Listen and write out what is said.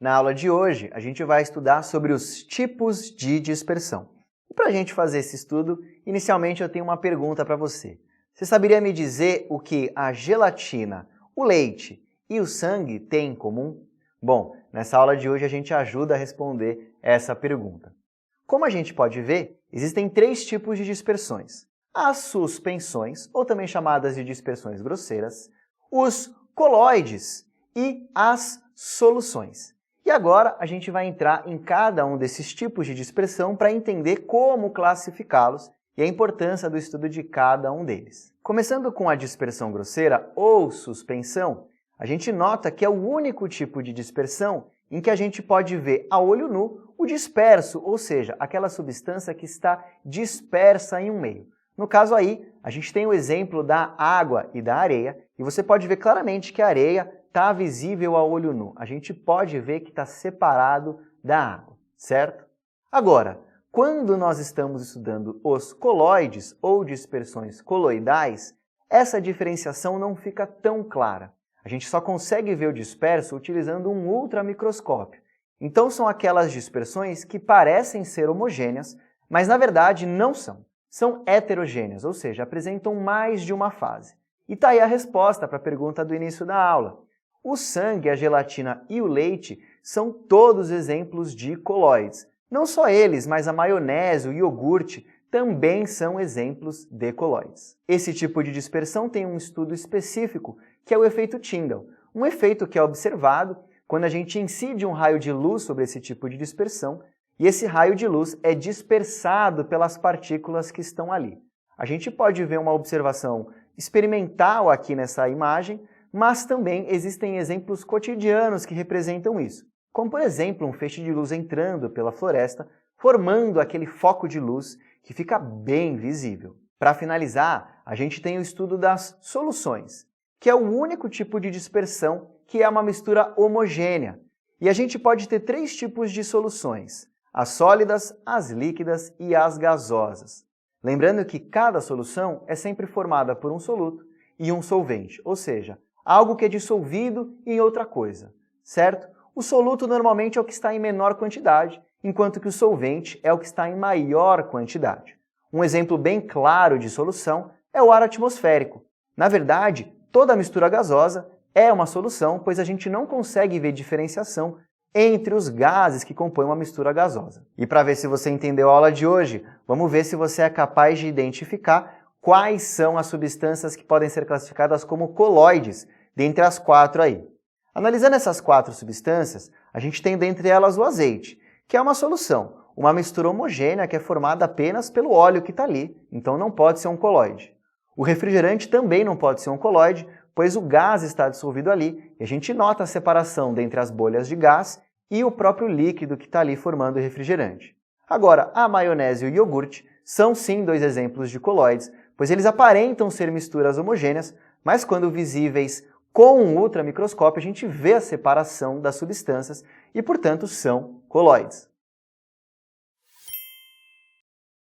Na aula de hoje, a gente vai estudar sobre os tipos de dispersão. E para a gente fazer esse estudo, inicialmente eu tenho uma pergunta para você. Você saberia me dizer o que a gelatina, o leite e o sangue têm em comum? Bom, nessa aula de hoje a gente ajuda a responder essa pergunta. Como a gente pode ver, existem três tipos de dispersões. As suspensões, ou também chamadas de dispersões grosseiras, os coloides e as soluções. E agora a gente vai entrar em cada um desses tipos de dispersão para entender como classificá-los e a importância do estudo de cada um deles. Começando com a dispersão grosseira ou suspensão, a gente nota que é o único tipo de dispersão em que a gente pode ver a olho nu o disperso, ou seja, aquela substância que está dispersa em um meio. No caso aí, a gente tem o exemplo da água e da areia, e você pode ver claramente que a areia está visível a olho nu. A gente pode ver que está separado da água, certo? Agora, quando nós estamos estudando os coloides ou dispersões coloidais, essa diferenciação não fica tão clara. A gente só consegue ver o disperso utilizando um ultramicroscópio. Então são aquelas dispersões que parecem ser homogêneas, mas na verdade não são. São heterogêneas, ou seja, apresentam mais de uma fase. E está aí a resposta para a pergunta do início da aula. O sangue, a gelatina e o leite são todos exemplos de coloides. Não só eles, mas a maionese, o iogurte também são exemplos de coloides. Esse tipo de dispersão tem um estudo específico, que é o efeito Tyndall. Um efeito que é observado quando a gente incide um raio de luz sobre esse tipo de dispersão e esse raio de luz é dispersado pelas partículas que estão ali. A gente pode ver uma observação experimental aqui nessa imagem, mas também existem exemplos cotidianos que representam isso, como por exemplo um feixe de luz entrando pela floresta, formando aquele foco de luz que fica bem visível. Para finalizar, a gente tem o estudo das soluções, que é o único tipo de dispersão que é uma mistura homogênea. E a gente pode ter três tipos de soluções: as sólidas, as líquidas e as gasosas. Lembrando que cada solução é sempre formada por um soluto e um solvente, ou seja, algo que é dissolvido em outra coisa, certo? O soluto normalmente é o que está em menor quantidade, enquanto que o solvente é o que está em maior quantidade. Um exemplo bem claro de solução é o ar atmosférico. Na verdade, toda mistura gasosa é uma solução, pois a gente não consegue ver diferenciação entre os gases que compõem uma mistura gasosa. E para ver se você entendeu a aula de hoje, vamos ver se você é capaz de identificar quais são as substâncias que podem ser classificadas como coloides, dentre as quatro aí. Analisando essas quatro substâncias, a gente tem dentre elas o azeite, que é uma solução, uma mistura homogênea que é formada apenas pelo óleo que está ali, então não pode ser um coloide. O refrigerante também não pode ser um coloide, pois o gás está dissolvido ali e a gente nota a separação dentre as bolhas de gás e o próprio líquido que está ali formando o refrigerante. Agora, a maionese e o iogurte são sim dois exemplos de coloides, pois eles aparentam ser misturas homogêneas, mas quando visíveis com um ultramicroscópio a gente vê a separação das substâncias e, portanto, são coloides.